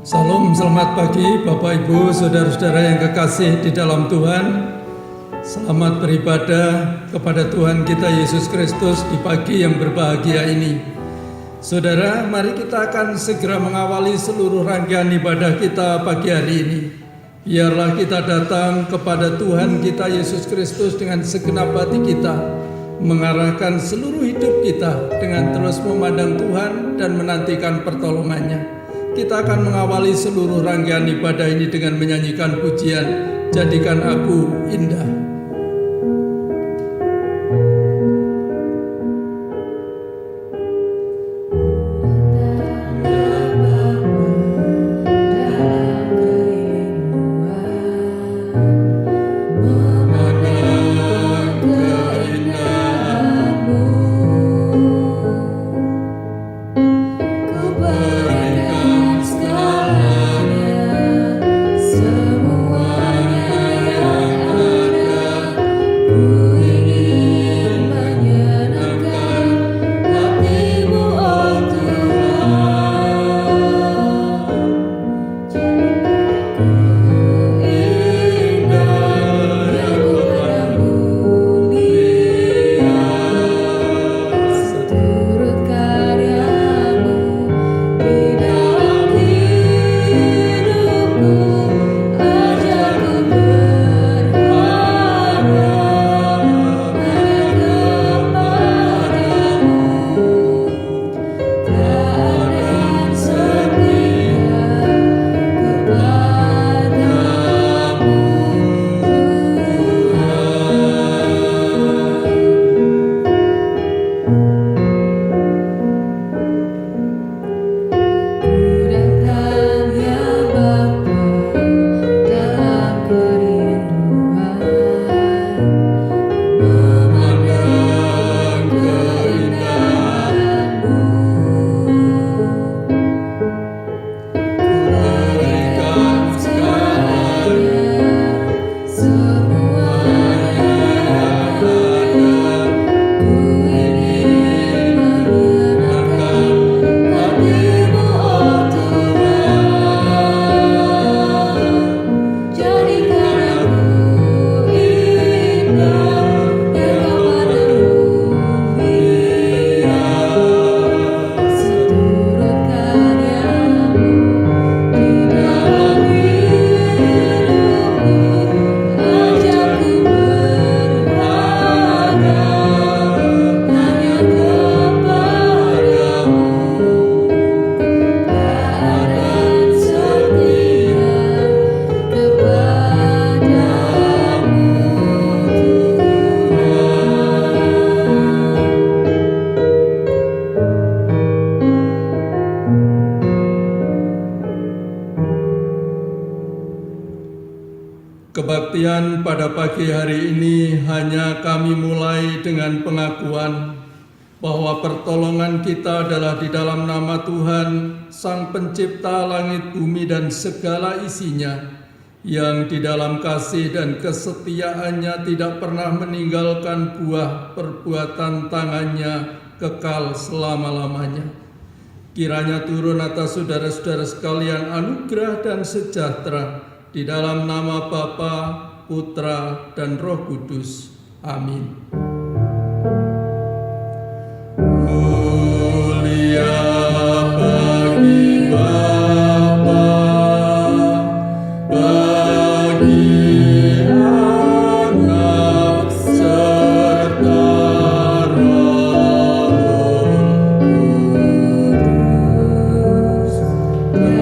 Salam, selamat pagi Bapak Ibu, saudara-saudara yang kekasih di dalam Tuhan. Selamat beribadah kepada Tuhan kita Yesus Kristus di pagi yang berbahagia ini. Saudara, mari kita akan segera mengawali seluruh rangkaian ibadah kita pagi hari ini. Biarlah kita datang kepada Tuhan kita Yesus Kristus dengan segenap hati kita, mengarahkan seluruh hidup kita dengan terus memandang Tuhan dan menantikan pertolongannya. Kita akan mengawali seluruh rangkaian ibadah ini dengan menyanyikan pujian "Jadikan Aku Indah". Kebaktian pada pagi hari ini hanya kami mulai dengan pengakuan bahwa pertolongan kita adalah di dalam nama Tuhan, Sang Pencipta langit, bumi, dan segala isinya, yang di dalam kasih dan kesetiaannya tidak pernah meninggalkan buah perbuatan tangannya kekal selama-lamanya. Kiranya turun atas saudara-saudara sekalian anugerah dan sejahtera, di dalam nama Bapa, Putra, dan Roh Kudus. Amin. Mulia bagi Bapa, bagi Anak, serta Roh Kudus, dari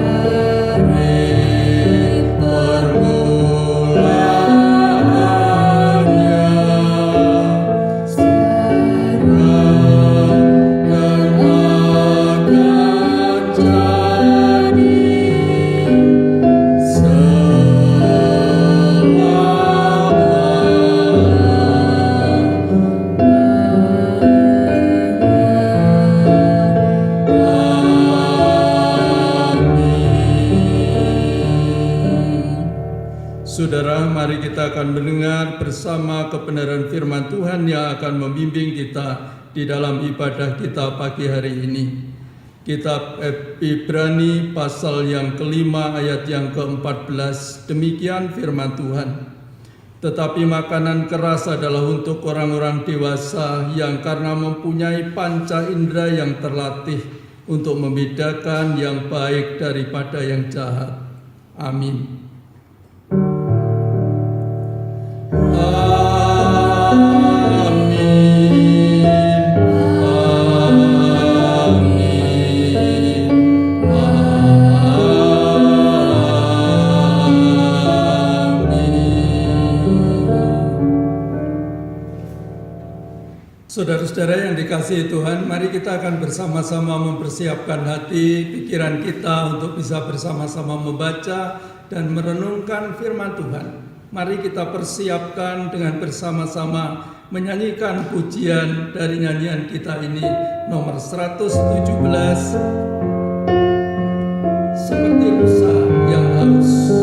Saudara, mari kita akan mendengar bersama kebenaran firman Tuhan yang akan membimbing kita di dalam ibadah kita pagi hari ini. Kitab Ibrani pasal yang kelima ayat yang ke-14, demikian firman Tuhan. Tetapi makanan keras adalah untuk orang-orang dewasa yang karena mempunyai panca indera yang terlatih untuk membedakan yang baik daripada yang jahat. Amin. Saudara-saudara yang dikasihi Tuhan, mari kita akan bersama-sama mempersiapkan hati, pikiran kita untuk bisa bersama-sama membaca dan merenungkan firman Tuhan. Mari kita persiapkan dengan bersama-sama menyanyikan pujian dari nyanyian kita ini, nomor 117, seperti rusa yang haus.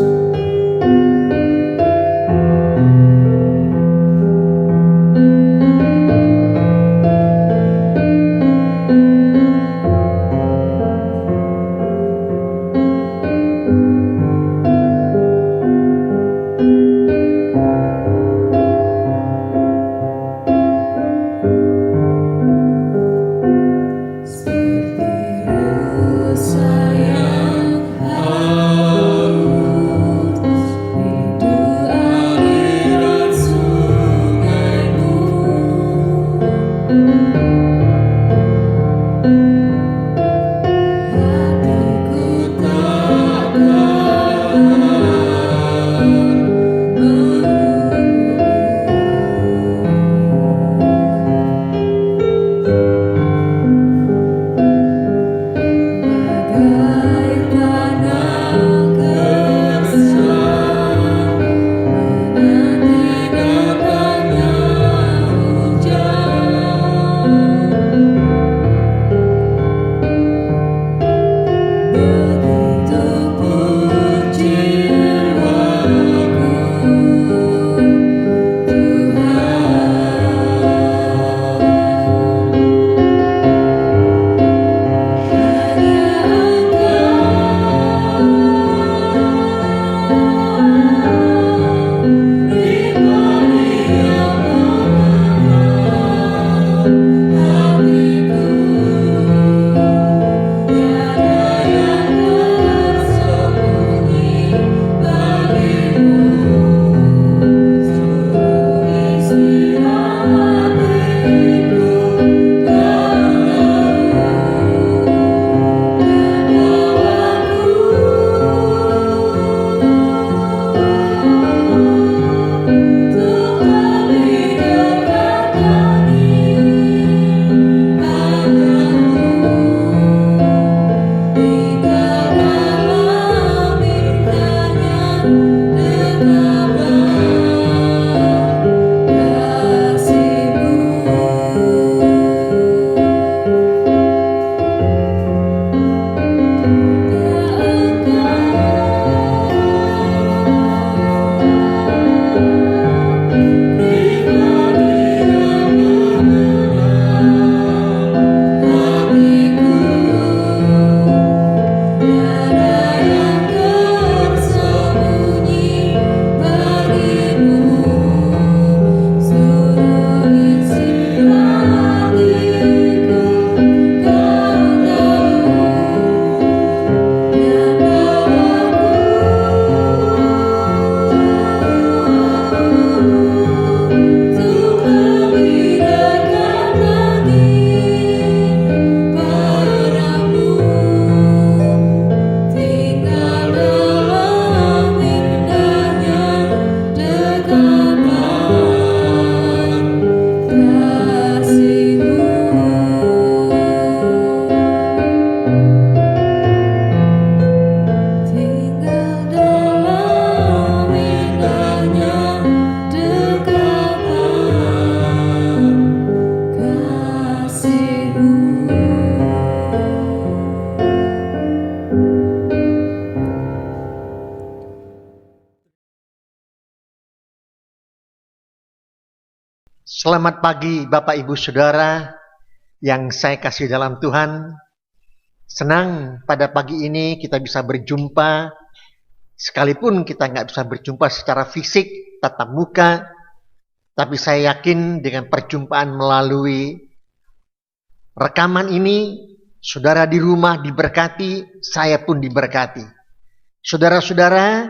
Selamat pagi Bapak Ibu Saudara yang saya kasih dalam Tuhan. Senang pada pagi ini kita bisa berjumpa, sekalipun kita nggak bisa berjumpa secara fisik, tatap muka, tapi saya yakin dengan perjumpaan melalui rekaman ini, saudara di rumah diberkati, saya pun diberkati. Saudara-saudara,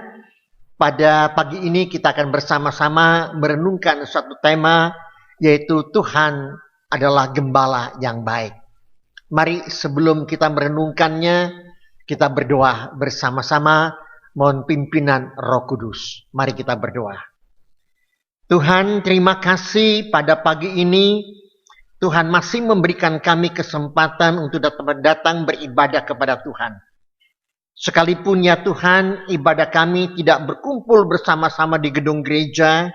pada pagi ini kita akan bersama-sama merenungkan satu tema, yaitu Tuhan adalah gembala yang baik. Mari sebelum kita merenungkannya, kita berdoa bersama-sama, mohon pimpinan Roh Kudus. Mari kita berdoa. Tuhan, terima kasih pada pagi ini, Tuhan masih memberikan kami kesempatan untuk datang beribadah kepada Tuhan. Sekalipun ya Tuhan, ibadah kami tidak berkumpul bersama-sama di gedung gereja,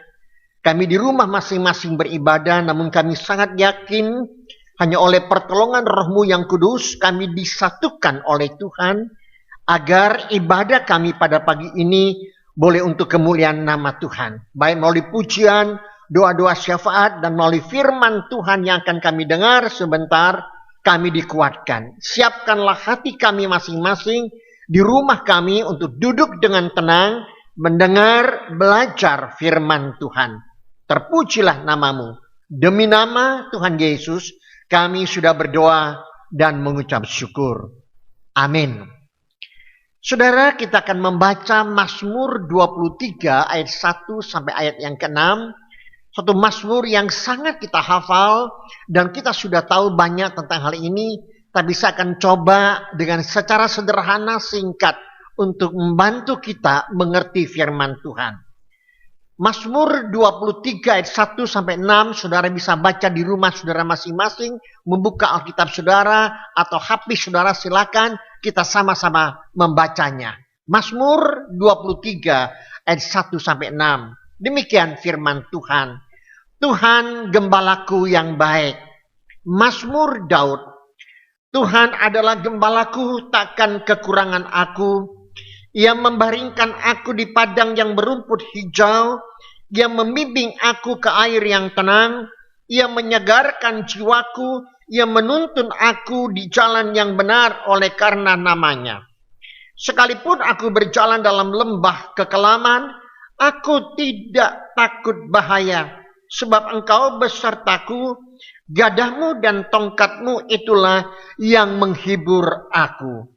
kami di rumah masing-masing beribadah, namun kami sangat yakin hanya oleh pertolongan Roh-Mu yang kudus kami disatukan oleh Tuhan, agar ibadah kami pada pagi ini boleh untuk kemuliaan nama Tuhan. Baik melalui pujian, doa-doa syafaat, dan melalui firman Tuhan yang akan kami dengar sebentar, kami dikuatkan. Siapkanlah hati kami masing-masing di rumah kami untuk duduk dengan tenang, mendengar, belajar firman Tuhan. Terpujilah namamu. Demi nama Tuhan Yesus, kami sudah berdoa dan mengucap syukur. Amin. Saudara, kita akan membaca Mazmur 23 ayat 1 sampai ayat yang ke-6. Satu Mazmur yang sangat kita hafal dan kita sudah tahu banyak tentang hal ini. Tapi saya akan coba dengan secara sederhana singkat untuk membantu kita mengerti firman Tuhan. Mazmur 23 ayat 1 sampai 6, saudara bisa baca di rumah saudara masing-masing, membuka Alkitab saudara atau HP saudara, silakan kita sama-sama membacanya. Mazmur 23 ayat 1 sampai 6. Demikian firman Tuhan. Tuhan gembalaku yang baik. Mazmur Daud. Tuhan adalah gembalaku, takkan kekurangan aku. Ia membaringkan aku di padang yang berumput hijau. Ia membimbing aku ke air yang tenang. Ia menyegarkan jiwaku. Ia menuntun aku di jalan yang benar oleh karena namanya. Sekalipun aku berjalan dalam lembah kekelaman, aku tidak takut bahaya. Sebab engkau besertaku, gadahmu dan tongkatmu itulah yang menghibur aku.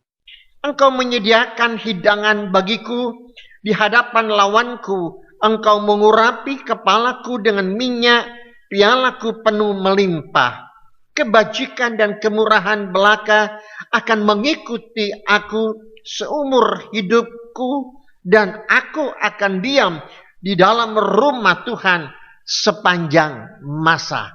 Engkau menyediakan hidangan bagiku di hadapan lawanku. Engkau mengurapi kepalaku dengan minyak, pialaku penuh melimpah. Kebajikan dan kemurahan belaka akan mengikuti aku seumur hidupku, dan aku akan diam di dalam rumah Tuhan sepanjang masa.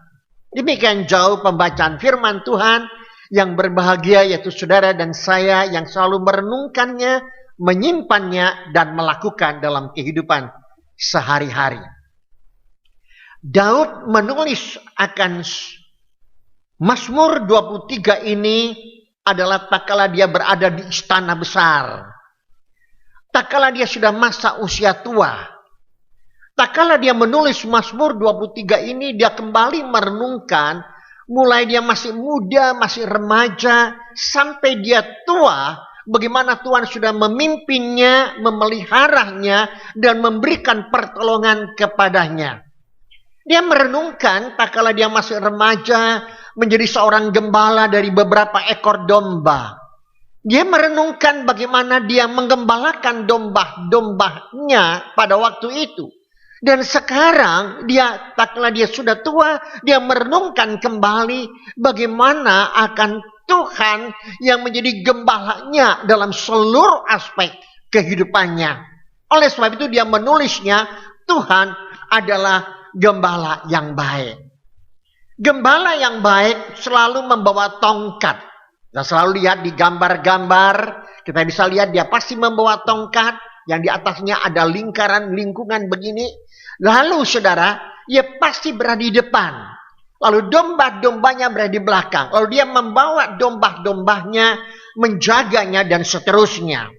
Demikian jauh pembacaan firman Tuhan. Yang berbahagia yaitu saudara dan saya yang selalu merenungkannya, menyimpannya, dan melakukan dalam kehidupan sehari-hari. Daud menulis akan Mazmur 23 ini adalah tak kala dia berada di istana besar. Tak kala dia sudah masa usia tua. Tak kala dia menulis Mazmur 23 ini, dia kembali merenungkan mulai dia masih muda, masih remaja, sampai dia tua, bagaimana Tuhan sudah memimpinnya, memeliharanya, dan memberikan pertolongan kepadanya. Dia merenungkan tak kala dia masih remaja, menjadi seorang gembala dari beberapa ekor domba. Dia merenungkan bagaimana dia menggembalakan domba-dombanya pada waktu itu. Dan sekarang dia, tak kala dia sudah tua, dia merenungkan kembali bagaimana akan Tuhan yang menjadi gembalanya dalam seluruh aspek kehidupannya. Oleh sebab itu dia menulisnya, Tuhan adalah gembala yang baik. Gembala yang baik selalu membawa tongkat. Kita selalu lihat di gambar-gambar, kita bisa lihat dia pasti membawa tongkat yang di atasnya ada lingkungan begini. Lalu saudara, ia pasti berada di depan. Lalu domba-dombanya berada di belakang. Lalu dia membawa domba-dombanya, menjaganya, dan seterusnya.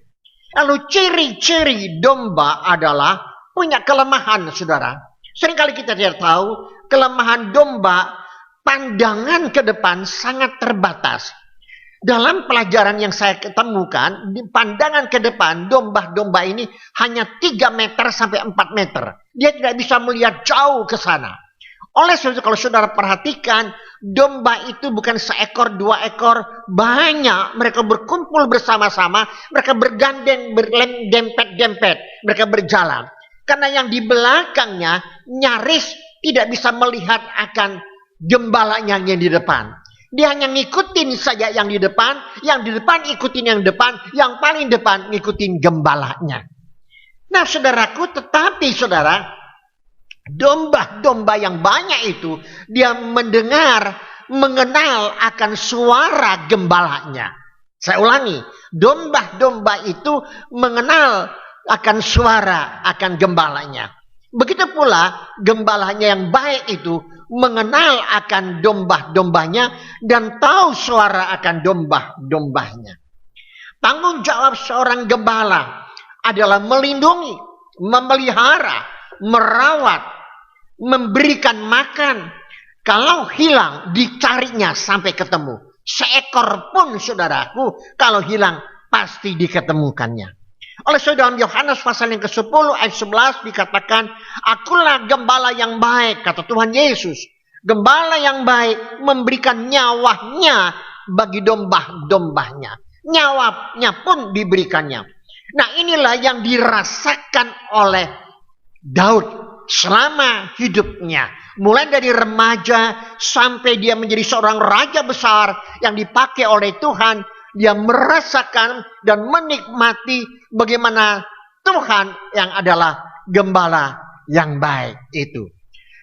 Lalu ciri-ciri domba adalah punya kelemahan, saudara. Seringkali kita tidak tahu kelemahan domba, pandangan ke depan sangat terbatas. Dalam pelajaran yang saya ketemukan, di pandangan ke depan, domba-domba ini hanya 3 meter sampai 4 meter. Dia tidak bisa melihat jauh ke sana. Oleh sebab itu kalau saudara perhatikan, domba itu bukan seekor, 2 ekor, banyak. Mereka berkumpul bersama-sama, mereka bergandeng, berdempet-dempet, mereka berjalan. Karena yang di belakangnya nyaris tidak bisa melihat akan gembalanya yang di depan. Dia hanya ngikutin saja yang di depan ikutin yang depan, yang paling depan ngikutin gembalanya. Nah saudaraku, tetapi saudara, domba-domba yang banyak itu, dia mengenal akan suara gembalanya. Saya ulangi, domba-domba itu mengenal akan suara akan gembalanya. Begitu pula gembalanya yang baik itu mengenal akan domba-dombanya dan tahu suara akan domba-dombanya. Tanggung jawab seorang gembala adalah melindungi, memelihara, merawat, memberikan makan. Kalau hilang, dicarinya sampai ketemu. Seekor pun saudaraku, kalau hilang pasti diketemukannya. Oleh sebab dalam Yohanes pasal yang ke-10 ayat 11 dikatakan, akulah gembala yang baik, kata Tuhan Yesus. Gembala yang baik memberikan nyawanya bagi domba-dombanya. Nyawanya pun diberikannya. Nah inilah yang dirasakan oleh Daud selama hidupnya. Mulai dari remaja sampai dia menjadi seorang raja besar yang dipakai oleh Tuhan. Dia merasakan dan menikmati bagaimana Tuhan yang adalah gembala yang baik itu.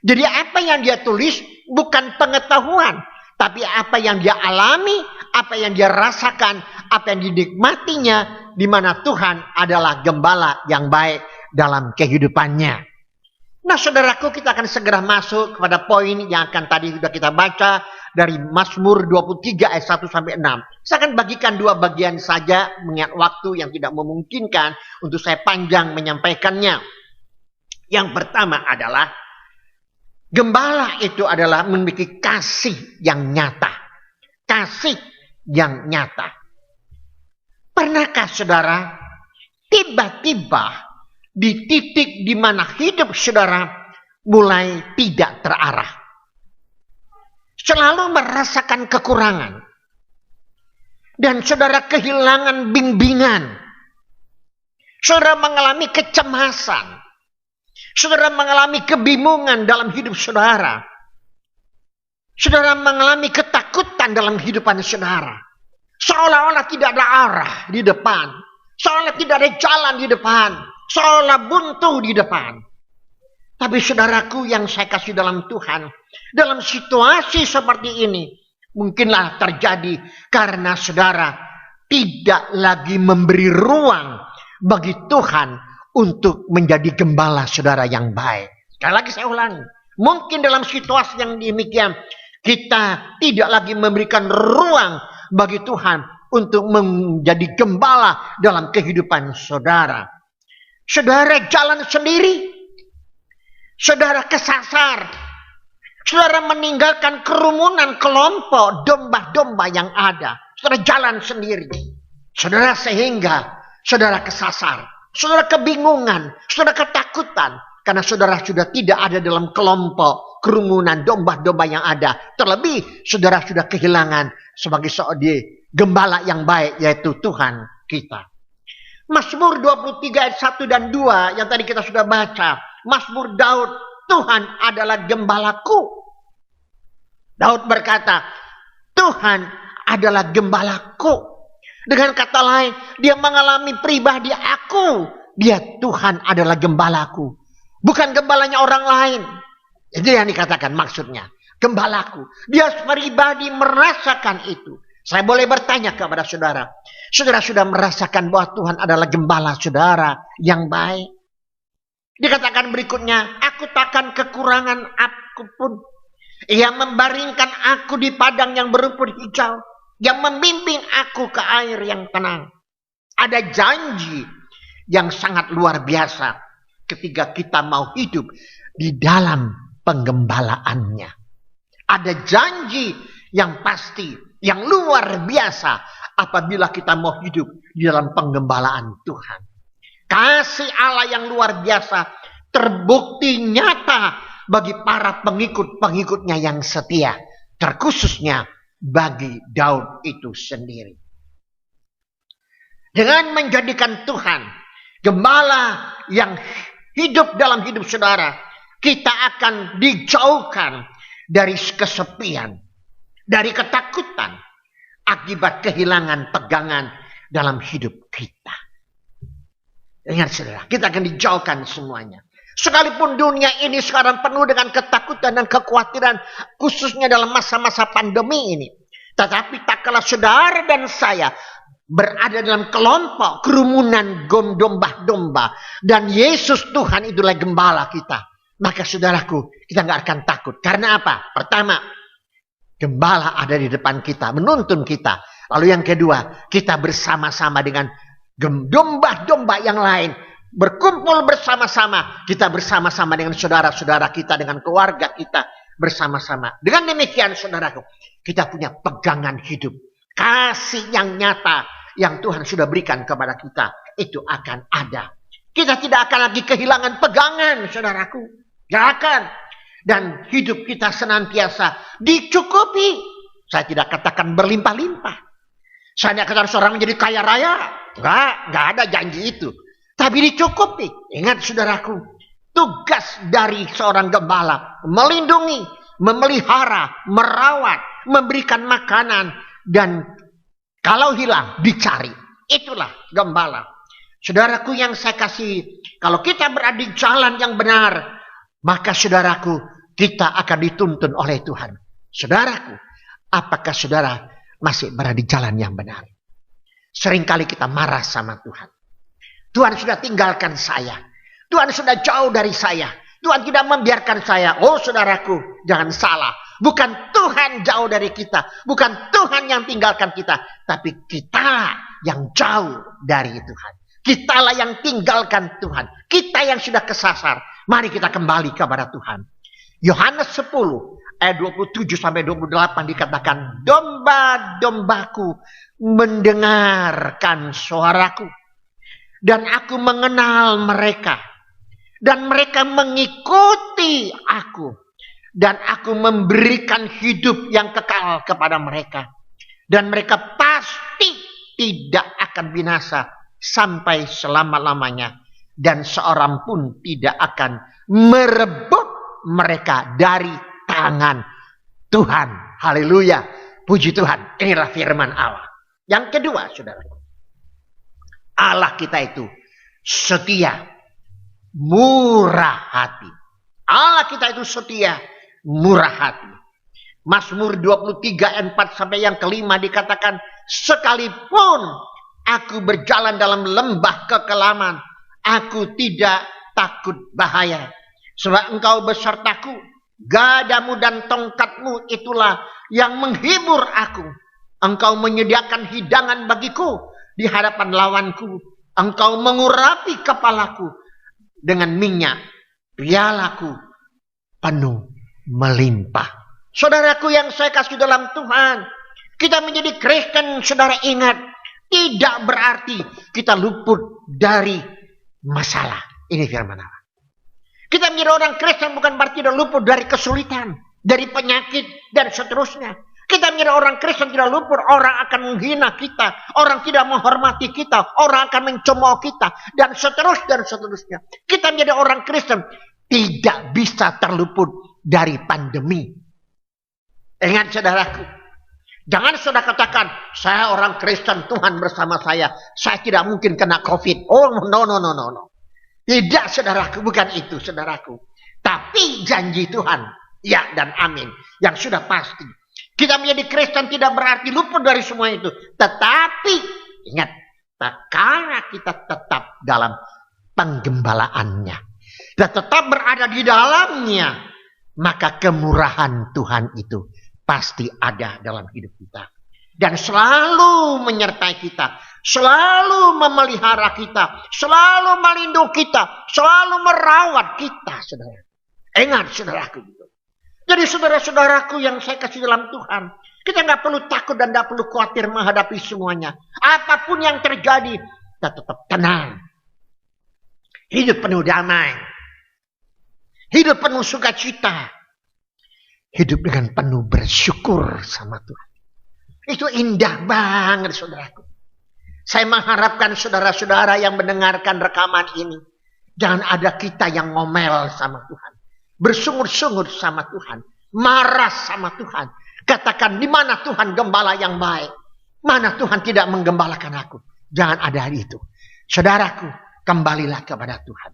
Jadi apa yang dia tulis bukan pengetahuan, tapi apa yang dia alami, apa yang dia rasakan, apa yang dinikmatinya, di mana Tuhan adalah gembala yang baik dalam kehidupannya. Nah saudaraku, kita akan segera masuk kepada poin yang akan tadi sudah kita baca dari Mazmur 23 ayat 1 sampai 6. Saya akan bagikan 2 bagian saja mengingat waktu yang tidak memungkinkan untuk saya panjang menyampaikannya. Yang pertama adalah gembala itu adalah memiliki kasih yang nyata. Kasih yang nyata. Pernahkah saudara tiba-tiba di titik di mana hidup saudara mulai tidak terarah? Selalu merasakan kekurangan. Dan saudara kehilangan bimbingan. Saudara mengalami kecemasan. Saudara mengalami kebingungan dalam hidup saudara. Saudara mengalami ketakutan dalam kehidupan saudara. Seolah-olah tidak ada arah di depan. Seolah tidak ada jalan di depan. Seolah buntu di depan. Tapi saudaraku yang saya kasih dalam Tuhan, dalam situasi seperti ini, mungkinlah terjadi karena saudara tidak lagi memberi ruang bagi Tuhan untuk menjadi gembala saudara yang baik. Sekali lagi saya ulangi, mungkin dalam situasi yang demikian, kita tidak lagi memberikan ruang bagi Tuhan untuk menjadi gembala dalam kehidupan saudara. Saudara jalan sendiri. Saudara kesasar. Saudara meninggalkan kerumunan kelompok domba-domba yang ada. Saudara jalan sendiri. Saudara sehingga saudara kesasar. Saudara kebingungan. Saudara ketakutan. Karena saudara sudah tidak ada dalam kelompok kerumunan domba-domba yang ada. Terlebih saudara sudah kehilangan sebagai seorang gembala yang baik, yaitu Tuhan kita. Mazmur 23 ayat 1 dan 2 yang tadi kita sudah baca. Mazmur Daud, Tuhan adalah gembalaku. Daud berkata, Tuhan adalah gembalaku. Dengan kata lain, dia mengalami pribadi aku. Dia Tuhan adalah gembalaku. Bukan gembalanya orang lain. Itu yang dikatakan maksudnya. Gembalaku. Dia pribadi merasakan itu. Saya boleh bertanya kepada saudara. Saudara sudah merasakan bahwa Tuhan adalah gembala saudara yang baik. Dikatakan berikutnya, aku takkan kekurangan apapun. Ia membaringkan aku di padang yang berumput hijau. Yang membimbing aku ke air yang tenang. Ada janji yang sangat luar biasa ketika kita mau hidup di dalam penggembalaannya. Ada janji yang pasti yang luar biasa apabila kita mau hidup di dalam penggembalaan Tuhan. Kasih Allah yang luar biasa terbukti nyata bagi para pengikut-pengikutnya yang setia, terkhususnya bagi Daud itu sendiri. Dengan menjadikan Tuhan gembala yang hidup dalam hidup saudara, kita akan dijauhkan dari kesepian, dari ketakutan, akibat kehilangan pegangan dalam hidup kita. Ingat saudara, kita akan dijauhkan semuanya. Sekalipun dunia ini sekarang penuh dengan ketakutan dan kekhawatiran, khususnya dalam masa-masa pandemi ini. Tetapi tak kalah saudara dan saya berada dalam kelompok kerumunan domba-domba, dan Yesus Tuhan itulah gembala kita, maka saudaraku, kita nggak akan takut. Karena apa? Pertama, gembala ada di depan kita, menuntun kita. Lalu yang kedua, kita bersama-sama dengan domba-domba yang lain, berkumpul bersama-sama. Kita bersama-sama dengan saudara-saudara kita, dengan keluarga kita bersama-sama. Dengan demikian saudaraku, kita punya pegangan hidup. Kasih yang nyata yang Tuhan sudah berikan kepada kita, itu akan ada. Kita tidak akan lagi kehilangan pegangan saudaraku. Gak akan. Dan hidup kita senantiasa dicukupi. Saya tidak katakan berlimpah-limpah. Saya tidak katakan seorang menjadi kaya raya. Gak ada janji itu. Tapi dicukupi. Ingat saudaraku, tugas dari seorang gembala melindungi, memelihara, merawat, memberikan makanan, dan kalau hilang dicari. Itulah gembala. Saudaraku yang saya kasih, kalau kita berada di jalan yang benar, maka saudaraku, kita akan dituntun oleh Tuhan. Saudaraku, apakah saudara masih berada di jalan yang benar? Seringkali kita marah sama Tuhan. Tuhan sudah tinggalkan saya. Tuhan sudah jauh dari saya. Tuhan tidak membiarkan saya. Oh saudaraku, jangan salah. Bukan Tuhan jauh dari kita. Bukan Tuhan yang tinggalkan kita. Tapi kita yang jauh dari Tuhan. Kitalah yang tinggalkan Tuhan. Kita yang sudah kesasar. Mari kita kembali kepada Tuhan. Yohanes 10 ayat 27-28 dikatakan, domba-dombaku mendengarkan suaraku, dan aku mengenal mereka, dan mereka mengikuti aku, dan aku memberikan hidup yang kekal kepada mereka, dan mereka pasti tidak akan binasa sampai selama-lamanya, dan seorang pun tidak akan merebut mereka dari tangan Tuhan. Haleluya. Puji Tuhan. Inilah firman Allah. Yang kedua, saudara, Allah kita itu setia, murah hati. Allah kita itu setia, murah hati. Mazmur 23 ayat 4 sampai yang kelima dikatakan, sekalipun aku berjalan dalam lembah kekelaman, aku tidak takut bahaya. Sebab engkau besertaku, gadamu dan tongkatmu itulah yang menghibur aku. Engkau menyediakan hidangan bagiku di hadapan lawanku. Engkau mengurapi kepalaku dengan minyak, pialaku penuh melimpah. Saudaraku yang saya kasih dalam Tuhan, kita menjadi Kristen, saudara ingat, tidak berarti kita luput dari masalah. Ini firman Allah. Kita menjadi orang Kristen bukan berarti tidak luput dari kesulitan, dari penyakit, dan seterusnya. Kita menjadi orang Kristen tidak luput, orang akan menghina kita, orang tidak menghormati kita, orang akan mencemooh kita, dan seterusnya. Kita menjadi orang Kristen tidak bisa terluput dari pandemi. Ingat saudaraku, jangan saudara katakan, saya orang Kristen, Tuhan bersama saya tidak mungkin kena COVID. Oh no. Tidak saudaraku, bukan itu saudaraku. Tapi janji Tuhan, ya dan amin, yang sudah pasti. Kita menjadi Kristen tidak berarti luput dari semua itu. Tetapi ingat, karena kita tetap dalam penggembalaannya, kita tetap berada di dalamnya, maka kemurahan Tuhan itu pasti ada dalam hidup kita. Dan selalu menyertai kita, selalu memelihara kita, selalu melindungi kita, selalu merawat kita, saudara. Ingat saudaraku. Jadi saudara-saudaraku yang saya kasih dalam Tuhan, Kita nggak perlu takut dan nggak perlu khawatir menghadapi semuanya. Apapun yang terjadi, kita tetap tenang. Hidup penuh damai. Hidup penuh sukacita. Hidup dengan penuh bersyukur sama Tuhan. Itu indah banget, saudaraku. Saya mengharapkan saudara-saudara yang mendengarkan rekaman ini, jangan ada kita yang ngomel sama Tuhan, bersungut-sungut sama Tuhan, marah sama Tuhan. Katakan, di mana Tuhan gembala yang baik? Mana Tuhan tidak menggembalakan aku? Jangan ada itu. Saudaraku, kembalilah kepada Tuhan.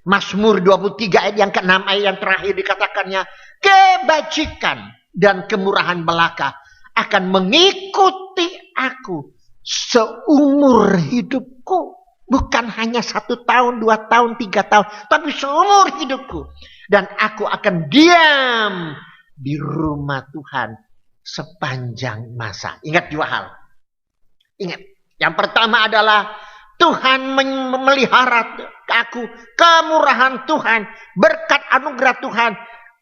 Mazmur 23 ayat yang ke-6 ayat yang terakhir dikatakannya, kebajikan dan kemurahan belaka akan mengikuti aku seumur hidupku. Bukan hanya 1 tahun, 2 tahun, 3 tahun, tapi seumur hidupku. Dan aku akan diam di rumah Tuhan sepanjang masa. Ingat 2 hal. Ingat, yang pertama adalah Tuhan memelihara aku, kemurahan Tuhan, berkat anugerah Tuhan,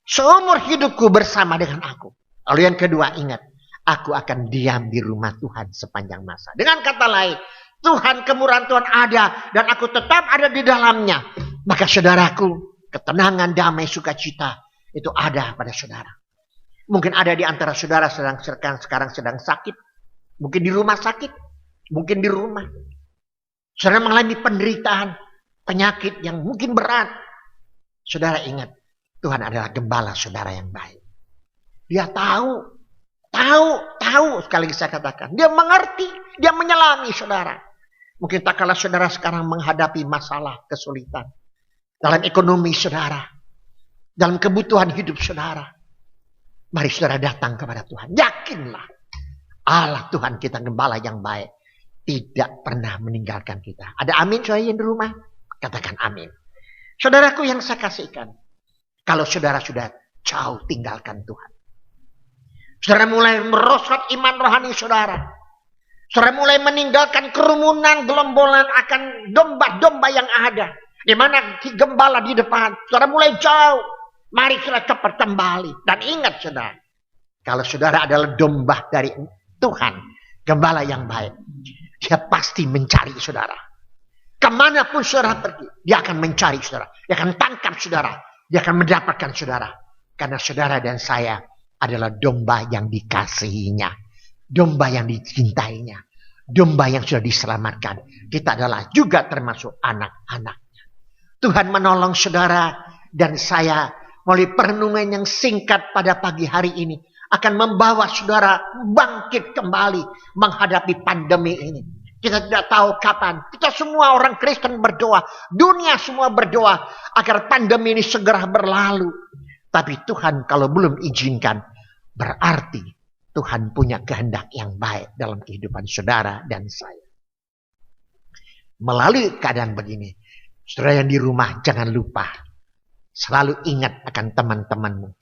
seumur hidupku bersama dengan aku. Lalu yang kedua, ingat, aku akan diam di rumah Tuhan sepanjang masa. Dengan kata lain, Tuhan, kemurahan Tuhan ada, dan aku tetap ada di dalamnya. Maka saudaraku, ketenangan, damai, sukacita, itu ada pada saudara. Mungkin ada di antara saudara sekarang sedang sakit. Mungkin di rumah sakit. Mungkin di rumah. Saudara mengalami penderitaan, penyakit yang mungkin berat. Saudara ingat, Tuhan adalah gembala saudara yang baik. Dia tahu, sekali lagi saya katakan. Dia mengerti, dia menyelami saudara. Mungkin tak kalah saudara sekarang menghadapi masalah, kesulitan. Dalam ekonomi saudara. Dalam kebutuhan hidup saudara. Mari saudara datang kepada Tuhan. Yakinlah. Allah Tuhan kita gembala yang baik. Tidak pernah meninggalkan kita. Ada amin saudara yang di rumah? Katakan amin. Saudaraku yang saya kasihkan. Kalau saudara sudah jauh tinggalkan Tuhan. Saudara mulai merosot iman rohani saudara. Saudara mulai meninggalkan kerumunan, gelombolan akan domba-domba yang ada. Di mana gembala di depan. Saudara mulai jauh. Mari kita cepat kembali. Dan ingat saudara. Kalau saudara adalah domba dari Tuhan. Gembala yang baik. Dia pasti mencari saudara. Kemanapun saudara pergi. Dia akan mencari saudara. Dia akan tangkap saudara. Dia akan mendapatkan saudara. Karena saudara dan saya adalah domba yang dikasihinya. Domba yang dicintainya. Domba yang sudah diselamatkan. Kita adalah juga termasuk anak-anaknya. Tuhan menolong saudara dan saya melalui perenungan yang singkat pada pagi hari ini. Akan membawa saudara bangkit kembali menghadapi pandemi ini. Kita tidak tahu kapan. Kita semua orang Kristen berdoa. Dunia semua berdoa agar pandemi ini segera berlalu. Tapi Tuhan kalau belum izinkan, berarti Tuhan punya kehendak yang baik dalam kehidupan saudara dan saya. Melalui keadaan begini, saudara yang di rumah jangan lupa. Selalu ingat akan teman-temanmu.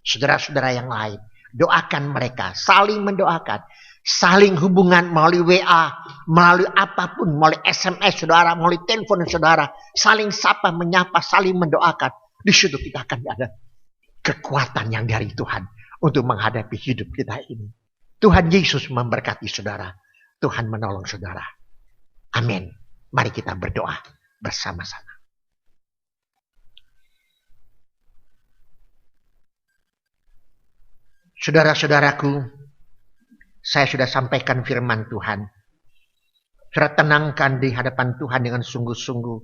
Saudara-saudara yang lain. Doakan mereka, saling mendoakan, saling hubungan melalui WA, melalui apapun, melalui SMS saudara, melalui telepon saudara, saling sapa, menyapa, saling mendoakan. Di situ kita akan ada kekuatan yang dari Tuhan untuk menghadapi hidup kita ini. Tuhan Yesus memberkati saudara, Tuhan menolong saudara. Amin. Mari kita berdoa bersama-sama. Saudara-saudaraku, saya sudah sampaikan firman Tuhan. Saudara tenangkan di hadapan Tuhan dengan sungguh-sungguh.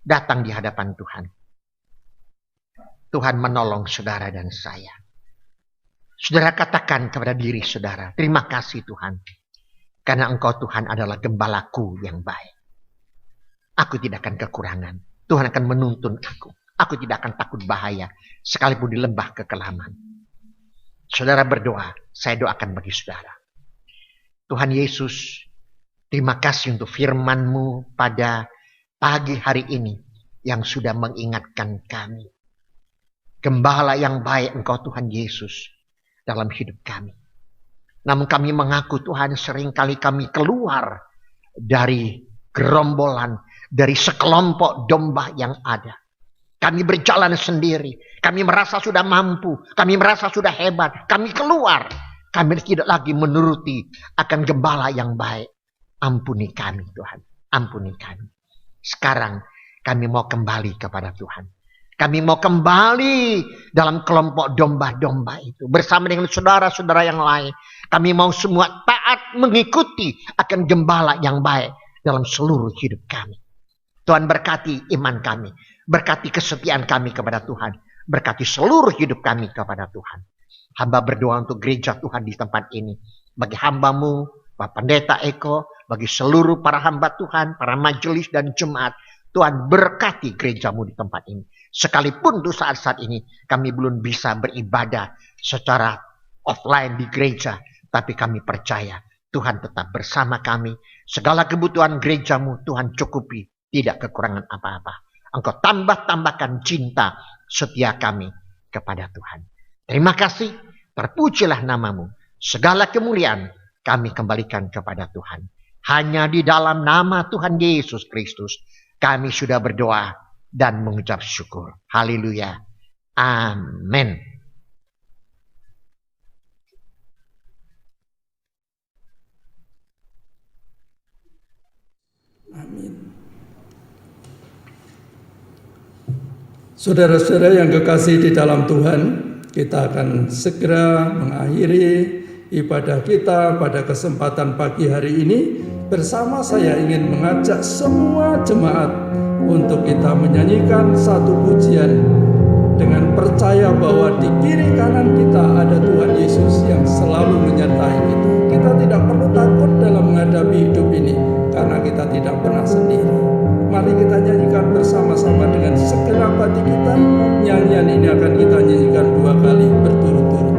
Datang di hadapan Tuhan. Tuhan menolong saudara dan saya. Saudara katakan kepada diri saudara, terima kasih Tuhan. Karena Engkau Tuhan adalah gembalaku yang baik. Aku tidak akan kekurangan. Tuhan akan menuntun aku. Aku tidak akan takut bahaya. Sekalipun di lembah kekelaman. Saudara berdoa, saya doakan bagi saudara. Tuhan Yesus, terima kasih untuk firman-Mu pada pagi hari ini yang sudah mengingatkan kami. Gembala yang baik Engkau Tuhan Yesus dalam hidup kami. Namun kami mengaku Tuhan seringkali kami keluar dari gerombolan, dari sekelompok domba yang ada. Kami berjalan sendiri. Kami merasa sudah mampu. Kami merasa sudah hebat. Kami keluar. Kami tidak lagi menuruti akan gembala yang baik. Ampuni kami Tuhan, ampuni kami. Sekarang kami mau kembali kepada Tuhan. Kami mau kembali dalam kelompok domba-domba itu. Bersama dengan saudara-saudara yang lain. Kami mau semua taat mengikuti akan gembala yang baik dalam seluruh hidup kami. Tuhan berkati iman kami. Berkati kesetiaan kami kepada Tuhan. Berkati seluruh hidup kami kepada Tuhan. Hamba berdoa untuk gereja Tuhan di tempat ini. Bagi hambamu, Bapak Pendeta Eko, bagi seluruh para hamba Tuhan, para majelis dan jemaat. Tuhan berkati gerejamu di tempat ini. Sekalipun untuk saat-saat ini kami belum bisa beribadah secara offline di gereja. Tapi kami percaya Tuhan tetap bersama kami. Segala kebutuhan gerejamu Tuhan cukupi. Tidak kekurangan apa-apa. Engkau tambahkan cinta setia kami kepada Tuhan. Terima kasih. Terpujilah namamu. Segala kemuliaan kami kembalikan kepada Tuhan. Hanya di dalam nama Tuhan Yesus Kristus kami sudah berdoa dan mengucap syukur. Haleluya. Amin. Amin. Saudara-saudara yang kekasih di dalam Tuhan, kita akan segera mengakhiri ibadah kita pada kesempatan pagi hari ini. Bersama saya ingin mengajak semua jemaat untuk kita menyanyikan satu pujian dengan percaya bahwa di kiri kanan kita ada Tuhan Yesus yang selalu menyertai kita. Kita tidak perlu takut dalam menghadapi hidup ini karena kita tidak pernah sendiri. Mari kita nyanyikan bersama-sama dengan segenap hati kita. Nyanyian ini akan kita nyanyikan 2 kali berturut-turut.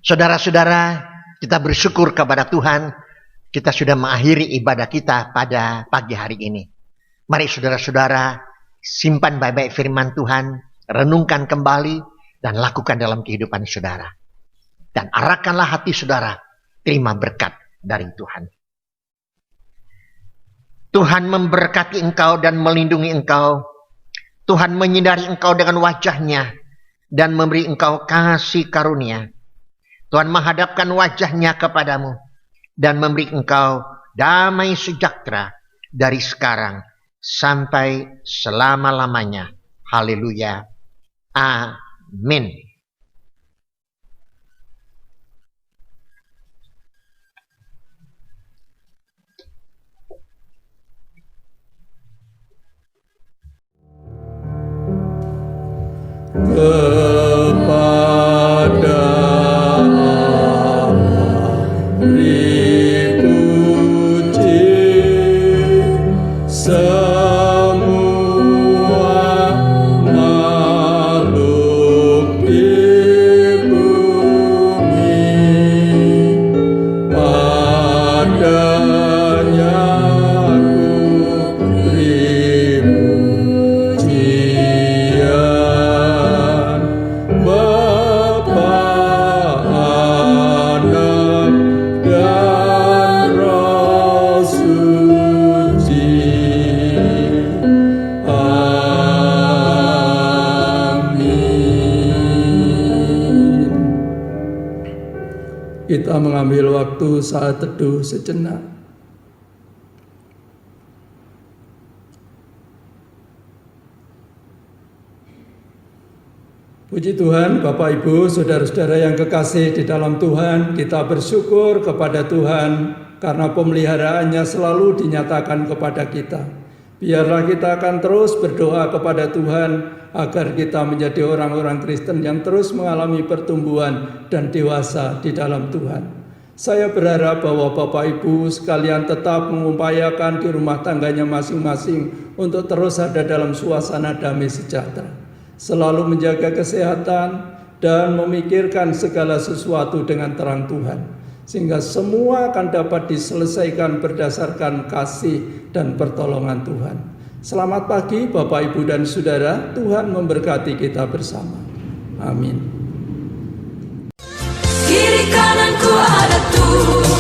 Saudara-saudara, kita bersyukur kepada Tuhan. Kita sudah mengakhiri ibadah kita pada pagi hari ini. Mari saudara-saudara, simpan baik-baik firman Tuhan, renungkan kembali, dan lakukan dalam kehidupan saudara. Dan arahkanlah hati saudara, terima berkat dari Tuhan. Tuhan memberkati engkau dan melindungi engkau. Tuhan menyinari engkau dengan wajahnya dan memberi engkau kasih karunia. Tuhan menghadapkan wajahnya kepadamu dan memberi engkau damai sejahtera dari sekarang sampai selama-lamanya. Haleluya. Amin. kita mengambil waktu saat teduh sejenak. Puji Tuhan, Bapak Ibu, saudara-saudara yang kekasih di dalam Tuhan, kita bersyukur kepada Tuhan karena pemeliharaannya selalu dinyatakan kepada kita. Biarlah kita akan terus berdoa kepada Tuhan agar kita menjadi orang-orang Kristen yang terus mengalami pertumbuhan dan dewasa di dalam Tuhan. Saya berharap bahwa Bapak Ibu sekalian tetap mengupayakan di rumah tangganya masing-masing untuk terus ada dalam suasana damai sejahtera. Selalu menjaga kesehatan dan memikirkan segala sesuatu dengan terang Tuhan, sehingga semua akan dapat diselesaikan berdasarkan kasih dan pertolongan Tuhan. Selamat pagi Bapak Ibu dan Saudara, Tuhan memberkati kita bersama. Amin. Kiri kananku ada Tuhan.